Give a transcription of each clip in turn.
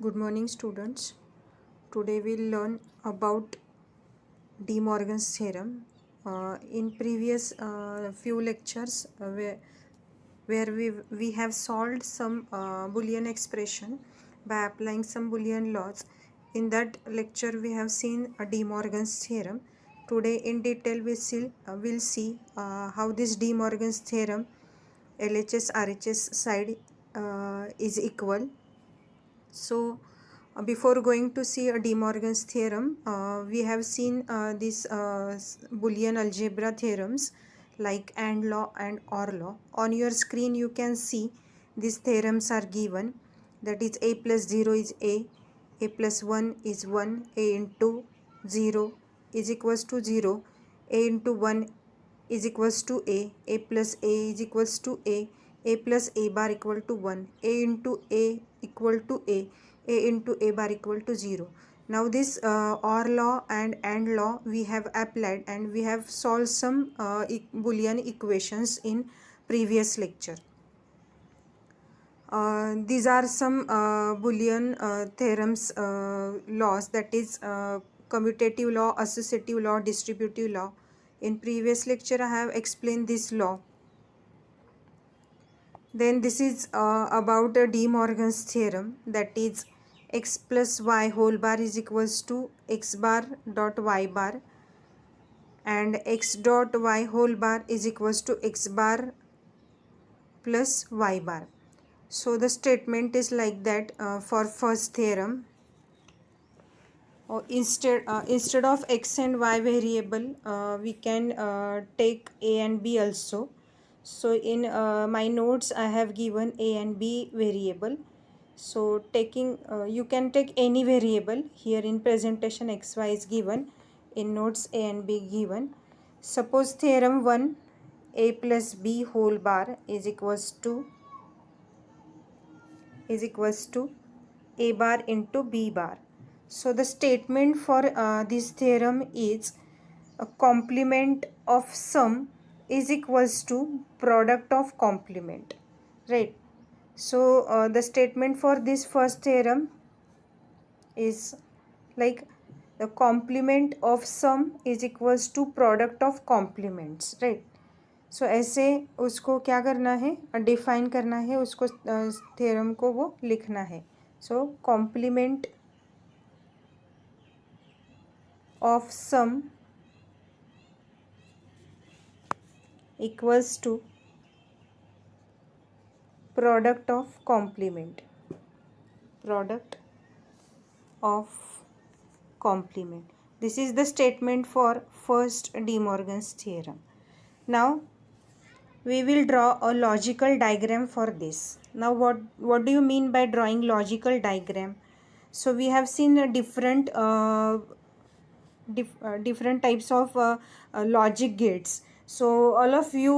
Good morning, students. Today we'll learn about De Morgan's theorem. In previous few lectures, where we have solved some Boolean expression by applying some Boolean laws. In that lecture, we have seen De Morgan's theorem. Today, in detail, we'll see how this De Morgan's theorem, LHS RHS side is equal. So, before going to see a De Morgan's theorem, we have seen these Boolean algebra theorems like AND law and OR law. On your screen, you can see these theorems are given. That is, a plus 0 is a plus 1 is 1, a into 0 is equals to 0, a into 1 is equals to a plus a is equals to a plus a bar equal to 1, a into a equal to a into a bar equal to 0. Now this OR law and AND law we have applied and we have solved some Boolean equations in previous lecture. These are some Boolean theorems laws, that is commutative law, associative law, distributive law. In previous lecture I have explained this law. Then this is about De Morgan's theorem, that is x plus y whole bar is equals to x bar dot y bar and x dot y whole bar is equals to x bar plus y bar. So the statement is like that for first theorem. Instead of x and y variable, we can take a and b also. So in my notes I have given a and b variable. So taking you can take any variable. Here in presentation xy is given, in notes a and b given. Suppose theorem 1, a plus b whole bar is equals to a bar into b bar. So the statement for this theorem is a complement of sum is equals to product of complement, right? So the statement for this first theorem is like the complement of sum is equals to product of complements, right? सो ऐसे उसको क्या करना है, define करना है उसको, theorem को वो लिखना है. So complement of sum equals to product of complement, product of complement. This is the statement for first De Morgan's theorem. Now we will draw a logical diagram for this. Now what do you mean by drawing logical diagram? So we have seen different types of logic gates. So all of you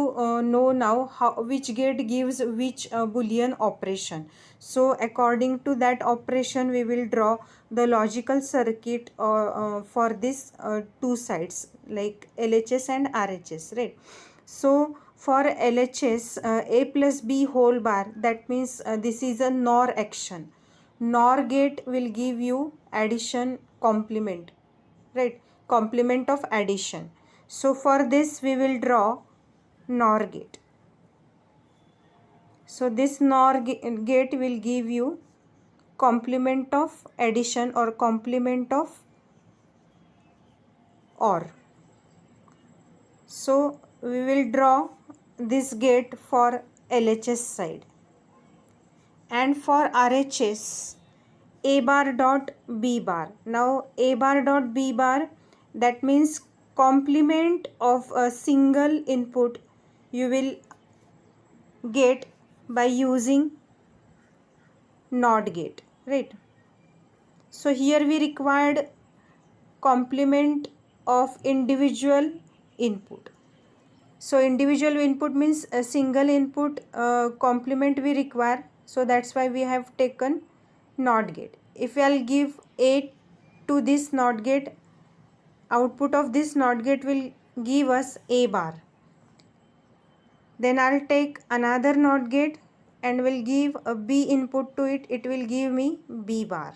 know now how which gate gives which Boolean operation. So according to that operation we will draw the logical circuit for this two sides like LHS and RHS, right? So for LHS, a plus b whole bar, that means this is a NOR action. NOR gate will give you addition complement, right? Complement of addition. So for this we will draw NOR gate. So this NOR gate will give you complement of addition or complement of OR. So we will draw this gate for LHS side, and for RHS a bar dot b bar. Now a bar dot b bar, that means complement of a single input you will get by using NOT gate, right? So here we required complement of individual input. So individual input means a single input complement we require. So that's why we have taken NOT gate. If I'll give A to this NOT gate, output of this NOT gate will give us A bar. Then I'll take another NOT gate and will give a B input to it, it will give me B bar.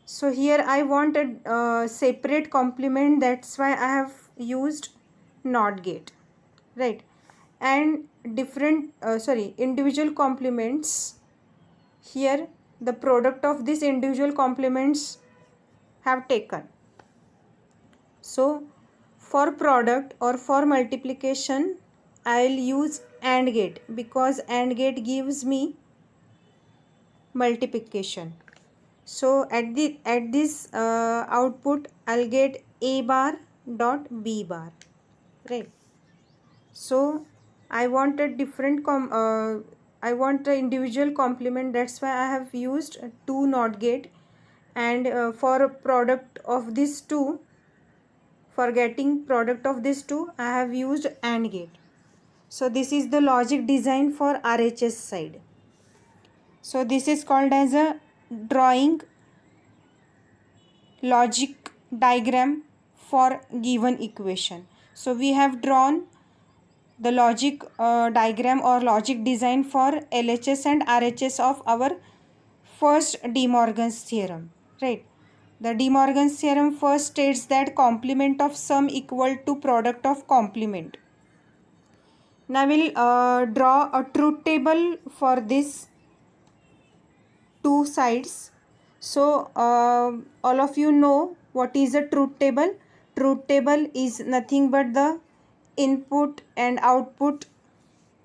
So here I want a separate complement, that's why I have used NOT gate, right? And different individual complements, here the product of these individual complements have taken. So for product or for multiplication I will use AND gate, because AND gate gives me multiplication. So at this output I'll get A bar dot B bar, right? So I want a different I want the individual complement, that's why I have used two NOT gate. And for a product of these two, for getting product of these two, I have used AND gate. So this is the logic design for RHS side. So this is called as a drawing logic diagram for given equation. So we have drawn the logic diagram or logic design for LHS and RHS of our first De Morgan's theorem, right? The De Morgan's theorem first states that complement of sum equal to product of complement. Now we'll draw a truth table for this two sides. So all of you know what is a truth table. Truth table is nothing but the input and output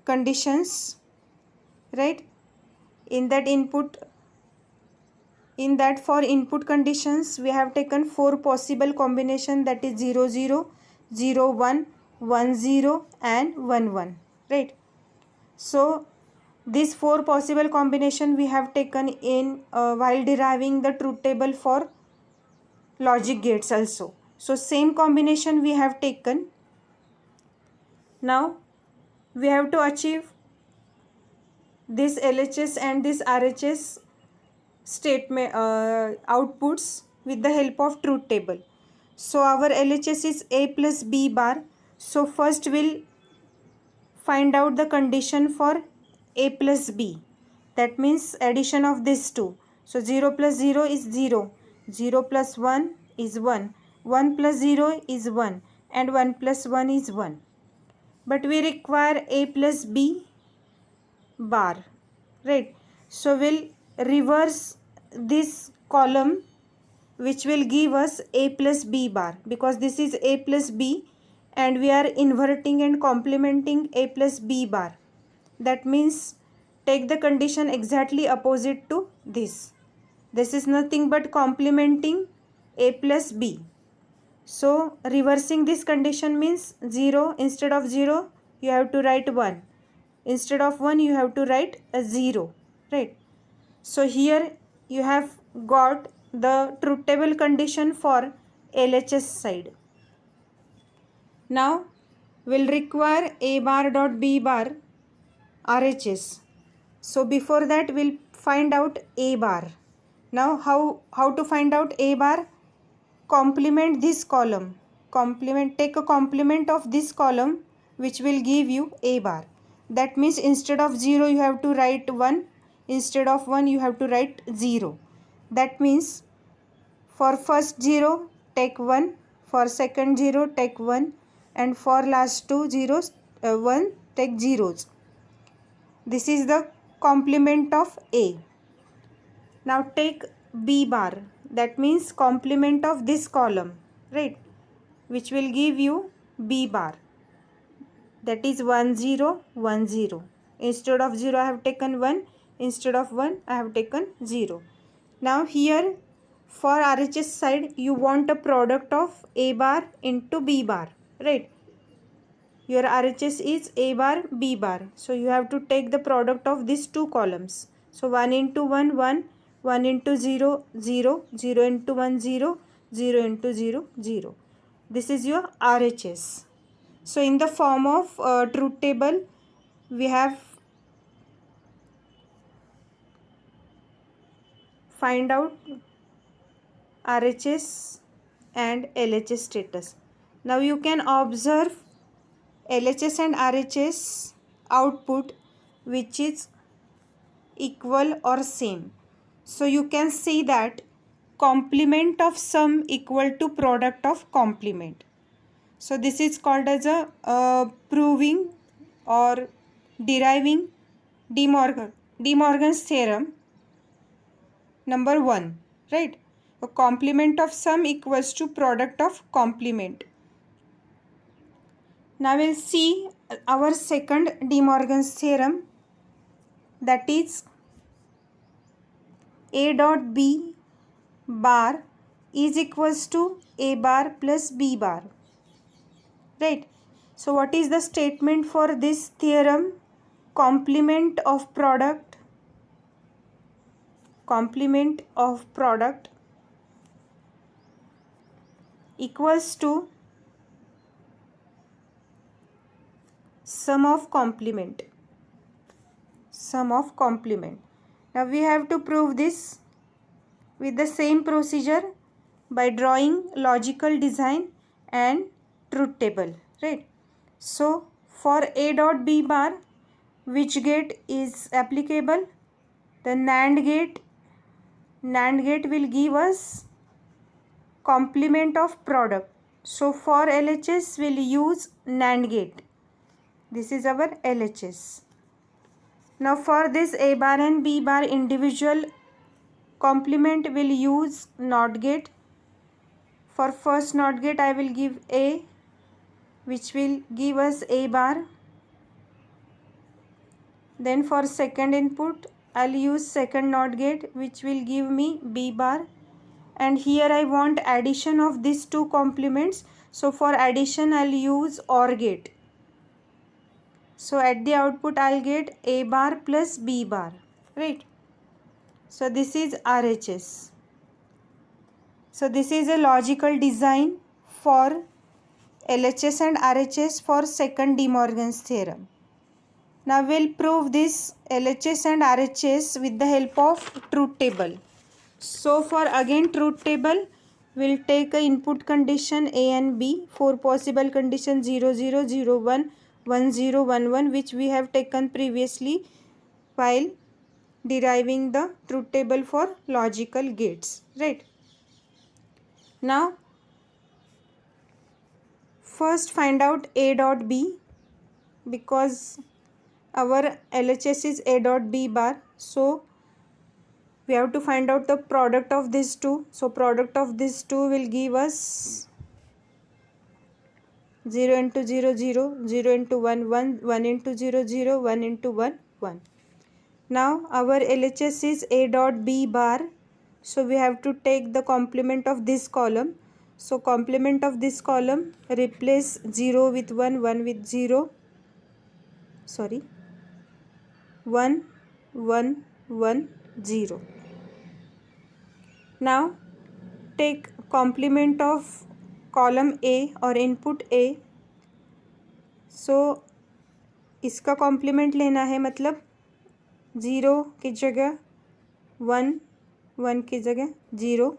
conditions, right? In that for input conditions we have taken four possible combination, that is 0 0, 0 1, 1 0 and 1 1, right? So these four possible combination we have taken in while deriving the truth table for logic gates also. So same combination we have taken. Now we have to achieve this LHS and this RHS statement outputs with the help of truth table. So our LHS is A plus B bar. So first we'll find out the condition for A plus B. That means addition of these two. So 0 plus 0 is 0. 0 plus 1 is 1. 1 plus 0 is 1. And 1 plus 1 is 1. But we require A plus B bar, right? So we'll reverse this column which will give us A plus B bar, because this is A plus B and we are inverting and complementing A plus B bar. That means take the condition exactly opposite to this. This is nothing but complementing A plus B. So reversing this condition means 0, instead of 0 you have to write 1. Instead of 1 you have to write a 0, right? So here you have got the truth table condition for LHS side. Now we'll require A bar dot B bar RHS. So before that we'll find out A bar. Now how to find out A bar? Complement this column. Take a complement of this column which will give you A bar. That means instead of 0 you have to write 1. Instead of 1 you have to write 0. That means for first 0 take 1, for second 0 take 1, and for last two zeros 1 take zeros. This is the complement of A. Now take B bar, that means complement of this column, right, which will give you B bar, that is 1 0 1 0. Instead of 0 I have taken 1, instead of 1 I have taken 0. Now here for RHS side you want a product of A bar into B bar, right? Your RHS is A bar B bar, so you have to take the product of these two columns. So 1 into 1 1, 1 into 0 0, 0 into 1 0, 0 into 0 0. This is your RHS. So in the form of truth table we have find out RHS and LHS status. Now you can observe LHS and RHS output which is equal or same. So you can see that complement of sum equal to product of complement. So this is called as a proving or deriving De Morgan's theorem number 1, right? A complement of sum equals to product of complement. Now we'll see our second De Morgan's theorem, that is A dot B bar is equals to A bar plus B bar, right? So what is the statement for this theorem? Complement of product equals to sum of complement. Now we have to prove this with the same procedure by drawing logical design and truth table, right? So for A dot B bar, which gate is applicable? The NAND gate will give us complement of product. So for LHS we'll use NAND gate. This is our LHS. Now for this A bar and B bar individual complement will use NOT gate. For first NOT gate I will give A, which will give us A bar. Then for second input I'll use second NOT gate, which will give me B bar. And here I want addition of these two complements. So for addition I'll use OR gate. So at the output I'll get A bar plus B bar, right? So this is RHS. So this is a logical design for LHS and RHS for second De Morgan's theorem. Now we'll prove this LHS and RHS with the help of truth table. So for again truth table, we'll take a input condition A and B, 4 possible conditions 0, 0, 0, 1, 1, 0, 1, 1, which we have taken previously while deriving the truth table for logical gates, right? Now first find out A dot B, because our LHS is A dot B bar. So we have to find out the product of these two. So product of these two will give us 0 into 0, 0, 0 into 1, 1, 1 into 0, 0, 1 into 1, 1. Now our LHS is A dot B bar. So we have to take the complement of this column. So complement of this column, replace 0 with 1, 1 with 0. 1, 1, 1, 0. Now take complement of column A or input A. So इसका complement लेना है, मतलब 0 की जगह 1, 1 की जगह 0.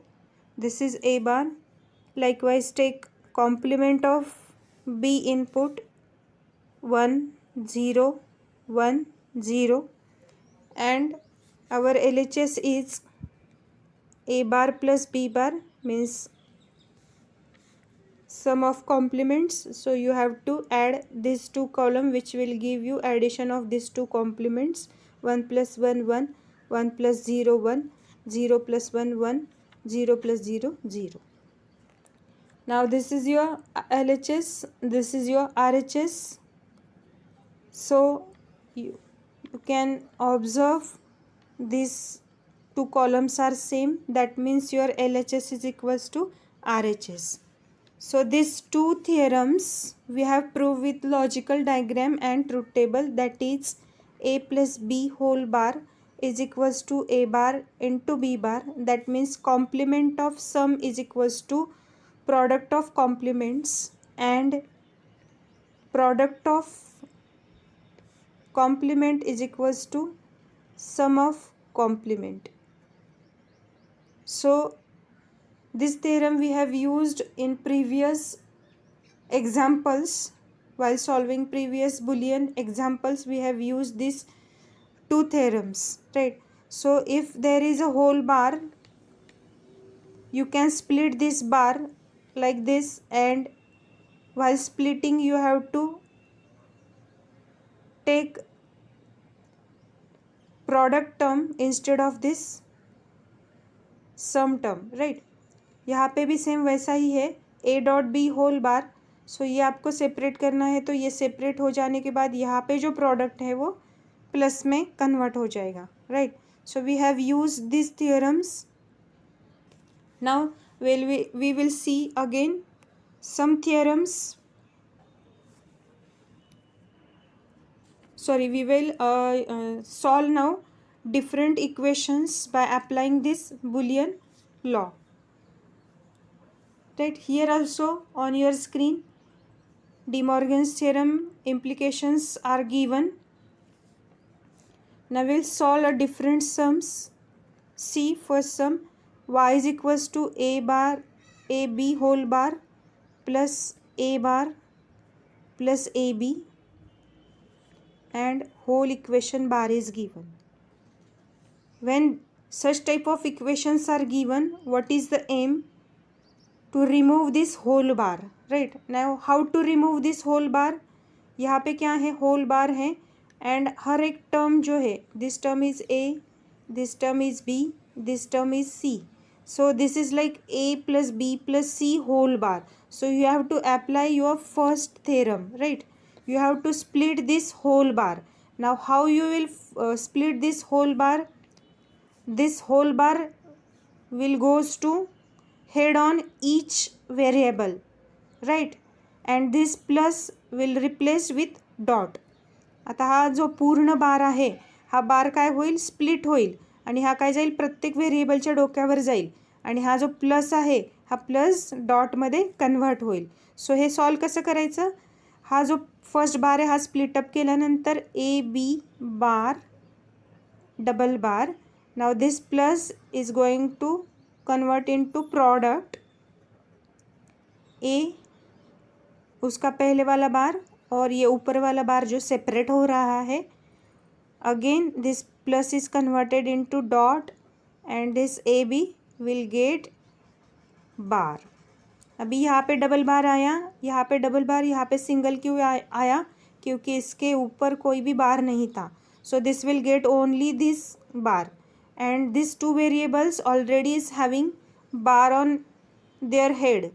This is A bar. Likewise take complement of B input 1, 0, 1, 0, and our LHS is A bar plus B bar, means sum of complements. So you have to add these two columns, which will give you addition of these two complements. 1 plus 1, 1, 1 plus 0, 1, 0 plus 1, 1, 0 plus 0, 0. Now this is your LHS, this is your RHS. So you can observe these two columns are same. That means your LHS is equals to RHS. So these two theorems we have proved with logical diagram and truth table, that is A plus B whole bar is equals to A bar into B bar. That means complement of sum is equals to product of complements, and product of complement is equals to sum of complement. So this theorem we have used in previous examples. While solving previous Boolean examples, we have used this two theorems, right? So if there is a whole bar, you can split this bar like this, and while splitting you have to take product term instead of this sum term, right? यहाँ पे भी same वैसा ही है, a dot B whole bar. सो ये आपको separate करना है, तो ये सेपरेट हो जाने के बाद यहाँ पे जो प्रोडक्ट है वो प्लस में कन्वर्ट हो जाएगा, right? So we have use this theorems. Now we will see again some theorems. Sorry, we will solve now different equations by applying this Boolean law. Right, here also on your screen De Morgan's theorem implications are given. Now we'll solve a different sums. See, first sum, y is equals to a bar ab whole bar plus a bar plus ab, and whole equation bar is given. When such type of equations are given, what is the aim? To remove this whole bar, right? Now how to remove this whole bar? यहाँ पे क्या है, whole bar है, and हर एक term जो है, this term is a, this term is b, this term is c. So this is like a plus b plus c whole bar. So you have to apply your first theorem, right? You have to split this whole bar. Now how you will split this whole bar? This whole bar will goes to head on each variable, right? And this plus will replace with dot. आता हा जो पूर्ण बार आहे, हा बार काय होईल, split होईल, आणि हा काय जाईल, प्रत्येक व्हेरिएबलच्या डोक्यावर जाईल, आणि हा जो प्लस आहे हा प्लस डॉटमध्ये कन्व्हर्ट होईल. सो हे सॉल्व कसं करायचं? हा जो फर्स्ट बार आहे हा स्प्लिटअप केल्यानंतर A B bar double bar. Now this plus is going to convert into product A, उसका पहले वाला बार, और ये ऊपर वाला बार जो सेपरेट हो रहा है, again this plus is converted into dot, and this A B will get bar. अभी यहाँ पे डबल बार आया, यहाँ पे डबल बार, यहाँ पे सिंगल क्यों आया? क्योंकि इसके ऊपर कोई भी बार नहीं था. So this will get only this bar, and these two variables already is having bar on their head,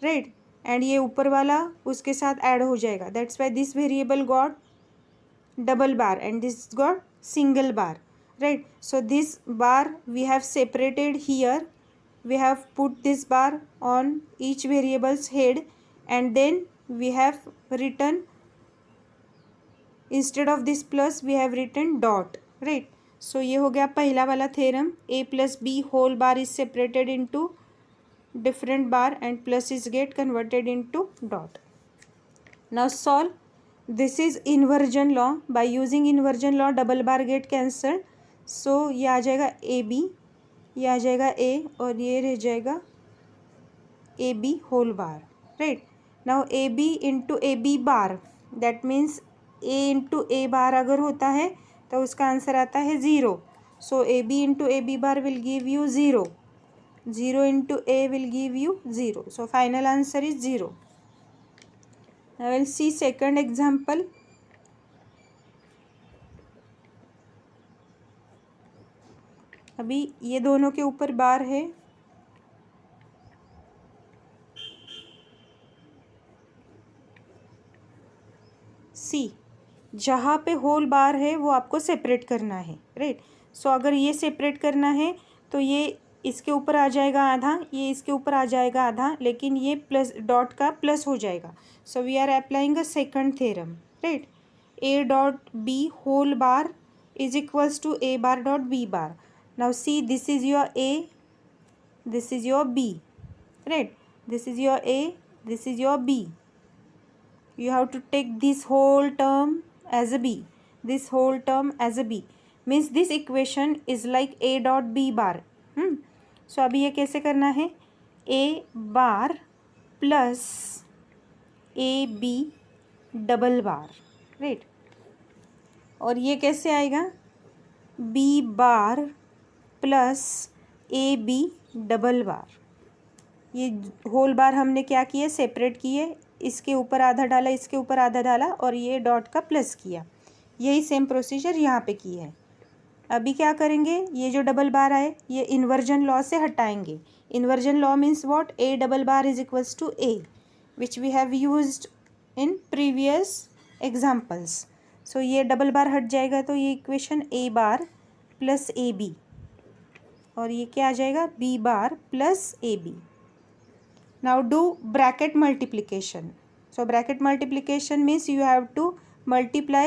right? and ये ऊपर वाला उसके साथ ऐड हो जाएगा. that's why this variable got double bar and this got single bar, right? so this bar we have separated here. We have put this bar on each variable's head, and then we have written, instead of this plus we have written dot, right? सो ये हो गया पहला वाला theorem. A plus B whole bar is separated into different bar, and plus is get converted into dot. Now solve. This is inversion law. By using inversion law double bar get cancelled. सो ये आ जाएगा A B, ये आ जाएगा ए, और ये रह जाएगा A B whole bar, right? Now A B into A B bar, that means A into A bar अगर होता है तो उसका आंसर आता है zero. So A B into A B bar will give you zero. Zero into A will give you zero. So final answer is zero. I will see second example. अभी ये दोनों के ऊपर बार है. सी, जहाँ पे होल बार है वो आपको सेपरेट करना है, राइट? सो अगर ये सेपरेट करना है तो ये इसके ऊपर आ जाएगा आधा, ये इसके ऊपर आ जाएगा आधा, लेकिन ये प्लस डॉट का प्लस हो जाएगा. So we are applying a second theorem, right? A dot B whole bar is equals to A bar dot B bar. Now see, this is your A, this is your B, right? This is your A, this is your B. You have to take this whole term as a b, this whole term as a b, means this equation is like a dot b bar. So अभी ये कैसे करना है? a bar plus A B double bar, right? और ये कैसे आएगा? B bar plus A B double bar. ये होल बार हमने क्या किया, सेपरेट किए, इसके ऊपर आधा डाला, इसके ऊपर आधा डाला और ये डॉट का प्लस किया। यही सेम प्रोसीजर यहाँ पे की है। अभी क्या करेंगे, ये जो डबल बार आए ये इन्वर्जन लॉ से हटाएंगे। Inversion law means what, A double bar is equals to A, which we have used in previous examples. सो ये डबल बार हट जाएगा तो ये equation A bar plus A B, और ये क्या आ जाएगा, B bar plus A B. Now do bracket multiplication. So bracket multiplication means you have to multiply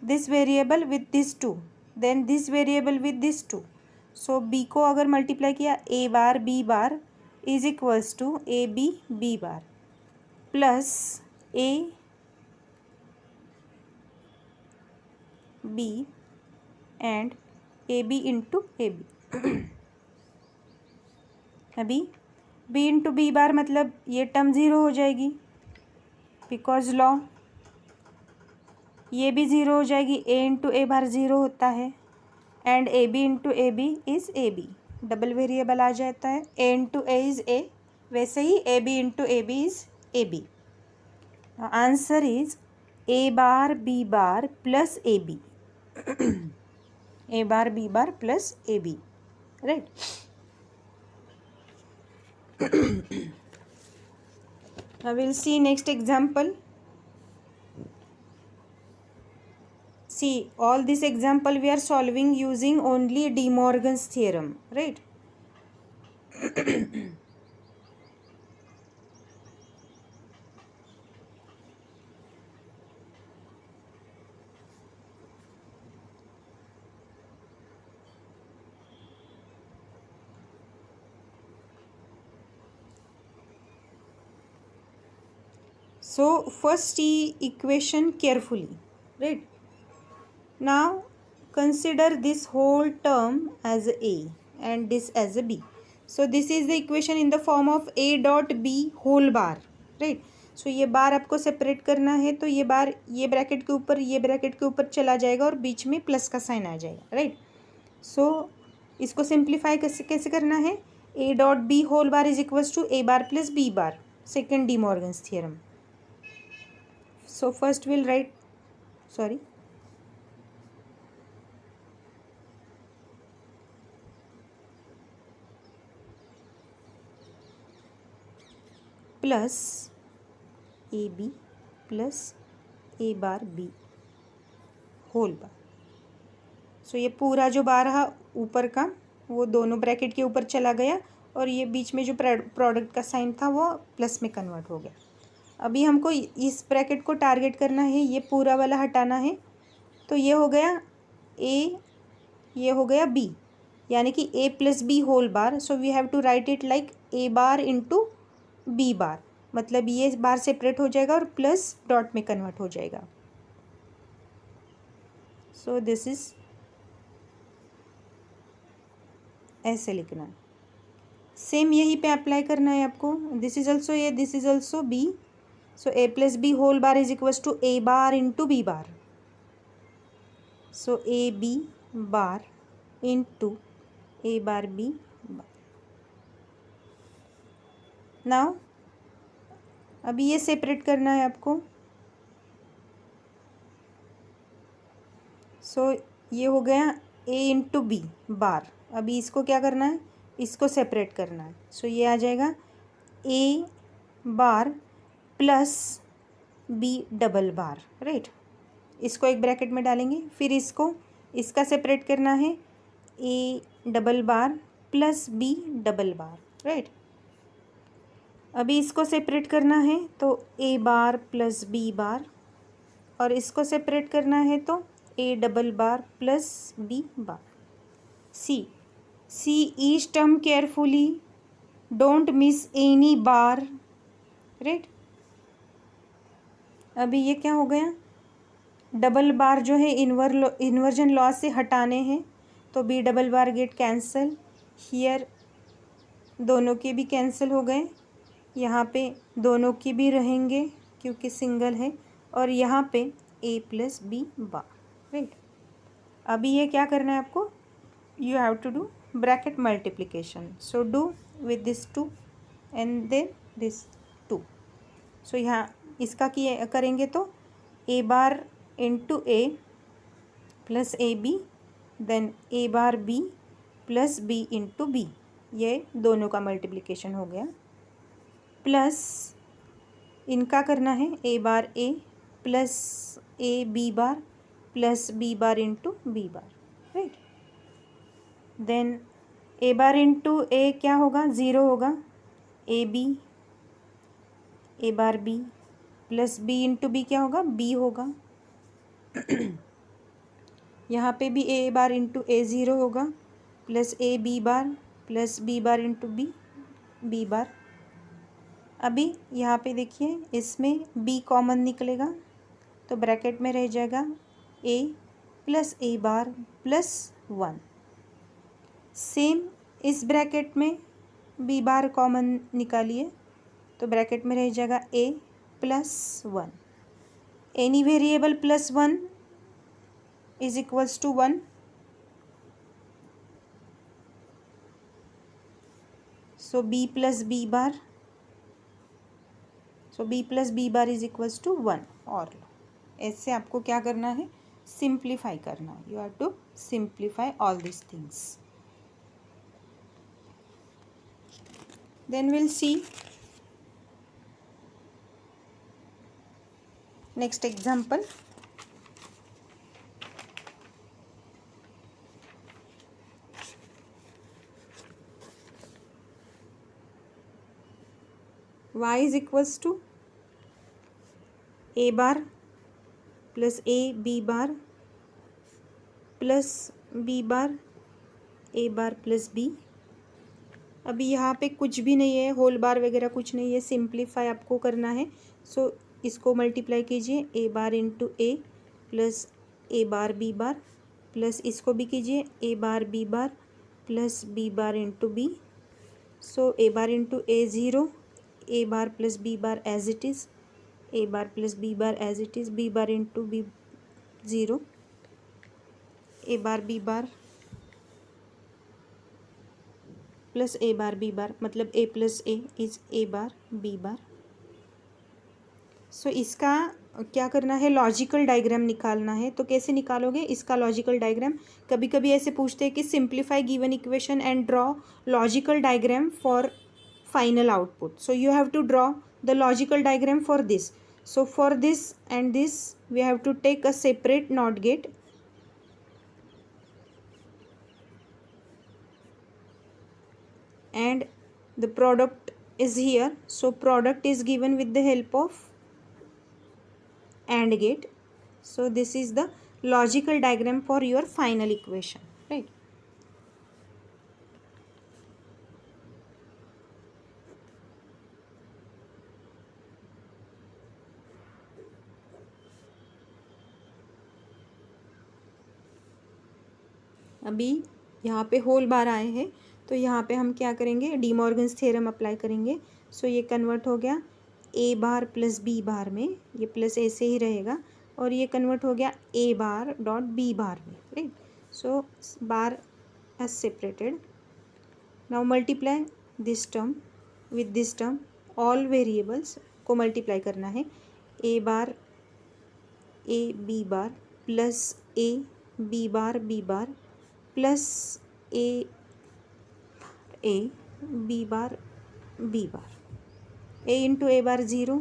this variable with this two, then this variable with this two. So b को अगर multiply किया, a bar b bar is equals to a b b bar plus a b and a b into a b. अभी B into B bar मतलब ये term zero हो जाएगी because law, ये भी ज़ीरो हो जाएगी, ए इंटू ए बार ज़ीरो होता है, and A B into A B is A B, double variable आ जाता है, A into A is A, वैसे ही A B into A B is A B. Answer is A bar B bar plus A B, A bar B bar plus A B, right. Now we'll see next example. See, all this example we are solving using only De Morgan's theorem, right? So first see equation carefully, right? Now consider this whole term as a and this as a b. So this is the equation in the form of a dot b whole bar, right? So ये बार आपको separate करना है, तो ये बार ये bracket के ऊपर, ये ब्रैकेट के ऊपर चला जाएगा और बीच में प्लस का साइन आ जाएगा, राइट। सो इसको सिंप्लीफाई कैसे कैसे करना है, a dot b whole bar is equals to a bar plus b bar, second De Morgan's theorem. So first we'll write, plus AB plus A bar B whole bar. सो ये पूरा जो बार रहा ऊपर का वो दोनों ब्रैकेट के ऊपर चला गया और ये बीच में जो प्रोडक्ट का साइन था वो प्लस में कन्वर्ट हो गया. अभी हमको इस ब्रैकेट को टारगेट करना है, ये पूरा वाला हटाना है. तो ये हो गया A, ये हो गया B, यानी कि A plus B whole bar. So we have to write it like A bar into B bar, मतलब ये बार सेपरेट हो जाएगा और प्लस डॉट में कन्वर्ट हो जाएगा. सो दिस इज ऐसे लिखना है. सेम यहीं पे अप्लाई करना है आपको. This is also A, this is also B. So A plus B whole bar is equals to A bar into B bar. So A B bar into A bar B bar. Now अभी ये separate करना है आपको. सो ये हो गया A into B बार. अभी इसको क्या करना है, इसको सेपरेट करना है. सो ये आ जाएगा A bar plus B double bar, right. इसको एक ब्रैकेट में डालेंगे, फिर इसको इसका सेपरेट करना है A double bar plus B double bar, right. अभी इसको सेपरेट करना है तो A बार प्लस B बार, और इसको सेपरेट करना है तो A double bar plus B bar. See each term carefully, don't miss any bar, right. अभी ये क्या हो गया, डबल बार जो है इन्वर्जन लॉ से हटाने हैं तो B double bar get cancel. Here दोनों के भी कैंसिल हो गए, यहाँ पे दोनों की भी रहेंगे क्योंकि सिंगल है, और यहाँ पे A plus B bar, right. अभी ये क्या करना है आपको, you have to do bracket multiplication. So do with this 2 and then this 2. So यहाँ इसका किए करेंगे तो A bar into A plus A B, then A bar B plus B into B, ये दोनों का मल्टीप्लिकेशन हो गया. प्लस इनका करना है A bar A plus A B bar plus B bar into B bar, right. Then A bar into A क्या होगा, ज़ीरो होगा. A bar B plus B into B क्या होगा, बी होगा. यहाँ पे भी A bar into A zero होगा plus A B bar plus B bar into B, B bar. अभी यहाँ पे देखिए इसमें बी कॉमन निकलेगा तो ब्रैकेट में रह जाएगा A plus A bar plus 1. Same इस ब्रैकेट में बी बार कॉमन निकालिए तो ब्रैकेट में रह जाएगा A plus 1. Any variable plus 1 is equals to 1. So B plus B bar, so B plus B bar is equals to 1. और ऐसे आपको क्या करना है, सिंप्लीफाई करना है. You have to simplify all this things. Then will see next example. y is equals to a bar plus A B bar plus B bar A bar plus B. अभी यहाँ पे कुछ भी नहीं है, होल बार वगैरह कुछ नहीं है, सिंप्लीफाई आपको करना है. सो इसको मल्टीप्लाई कीजिए A bar into A plus A bar B bar plus इसको भी कीजिए A bar B bar plus B bar into B. So A bar into A zero, A bar plus B bar as it is, A bar plus B bar as it is, B bar into B zero, A bar B bar plus A bar B bar, मतलब A plus A is A bar B bar. सो इसका क्या करना है, logical diagram निकालना है. तो कैसे निकालोगे इसका लॉजिकल डायग्राम, कभी कभी ऐसे पूछते हैं कि simplify given equation and draw logical diagram for final output. So you have to draw the logical diagram for this. So for this and this we have to take a separate NOT gate and the product is here. So product is given with the help of AND gate. So this is the logical diagram for your final equation, right? अभी यहाँ पे whole bar आए हैं तो यहाँ पे हम क्या करेंगे, डी मॉर्गन्स थ्योरम अप्लाई करेंगे. सो ये कन्वर्ट हो गया ए बार प्लस बी बार में, ये प्लस ऐसे ही रहेगा, और ये कन्वर्ट हो गया ए बार डॉट बी बार में, right. So bar as separated. Now multiply this term with this term, all variables को मल्टीप्लाई करना है. A bar A B bar plus A B bar plus A B bar, A into A bar zero,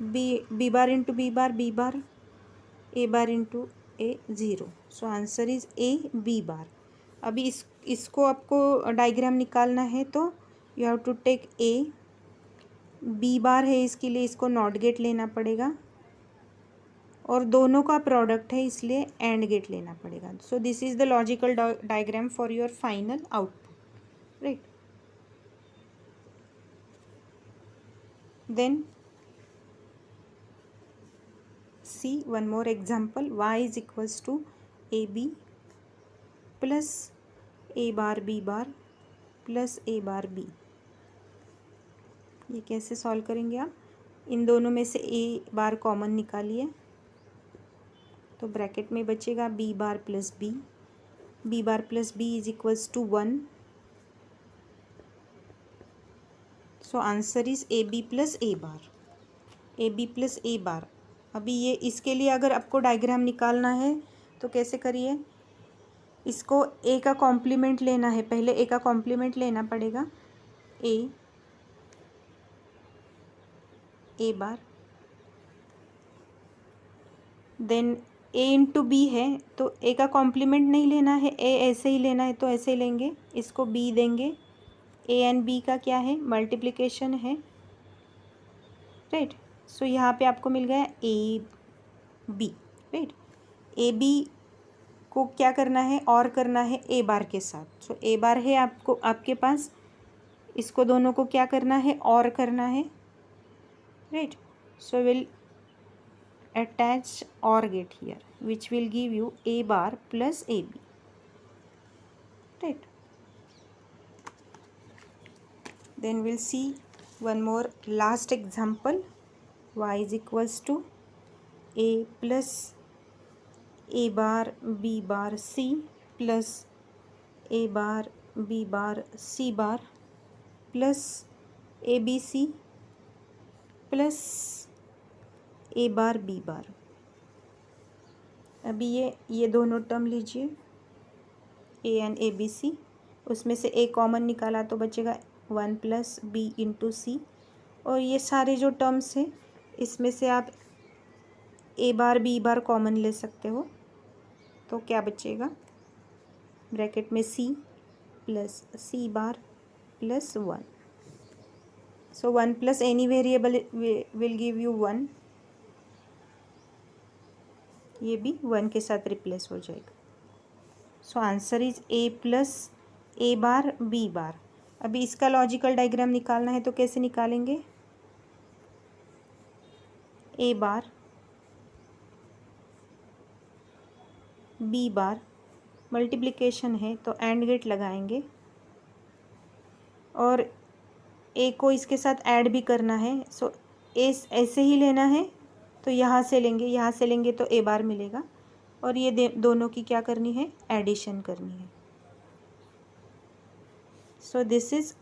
B bar into B bar, A bar into A zero. So answer is A B bar. अभी इसको आपको diagram निकालना है तो you have to take A B बार है, इसके लिए इसको नॉट गेट लेना पड़ेगा, और दोनों का प्रोडक्ट है इसलिए एंड गेट लेना पड़ेगा. So this is the logical diagram for your final output, right. Then see one more example. y is equals to A B plus A bar B bar plus A bar B. ये कैसे solve करेंगे आप, इन दोनों में से ए बार common निकालिए तो bracket में बचेगा B bar plus B, B bar plus B is equals to 1. So answer is A B plus A bar, A B plus A bar. अभी ये इसके लिए अगर आपको डायग्राम निकालना है तो कैसे करिए, इसको ए का कॉम्प्लीमेंट लेना है, पहले ए का कॉम्प्लीमेंट लेना पड़ेगा. ए बार, देन ए इंटू बी है तो ए का कॉम्प्लीमेंट नहीं लेना है, ए ऐसे ही लेना है तो ऐसे लेंगे, इसको बी देंगे. ए एंड बी का क्या है, मल्टीप्लिकेशन है, राइट. सो यहाँ पे आपको मिल गया A B, right. A B को क्या करना है, और करना है ए बार के साथ. सो ए बार है आपको आपके पास, इसको दोनों को क्या करना है, और करना है, right. So will attach OR gate here which will give you a bar plus ab, right. Then we'll see one more last example. Y is equals to a plus a bar b bar c plus a bar b bar c bar plus abc plus A bar B bar. अभी ये दोनों term लीजिए, A and A B C, उसमें से ए common निकाला तो बचेगा 1 plus B into सी. और ये सारे जो टर्म्स हैं इसमें से आप ए बार बी बार कॉमन ले सकते हो, तो क्या बचेगा, ब्रैकेट में C plus C bar plus 1. So 1 plus any variable will give you 1, ये भी 1 के साथ रिप्लेस हो जाएगा. So answer is A plus A bar B bar. अभी इसका लॉजिकल डायग्राम निकालना है तो कैसे निकालेंगे, ए बार बी बार, मल्टीप्लिकेशन है तो एंड गेट लगाएंगे, और ए को इसके साथ ऐड भी करना है. सो ए ऐसे ही लेना है तो यहाँ से लेंगे तो ए बार मिलेगा, और ये दोनों की क्या करनी है, एडिशन करनी है. So this is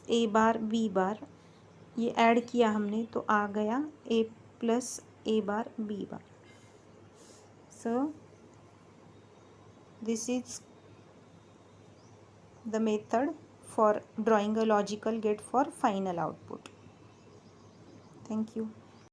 A bar B bar, ये ऐड किया हमने तो आ गया A plus A bar B bar. So this is the method for drawing a logical gate for final output. Thank you.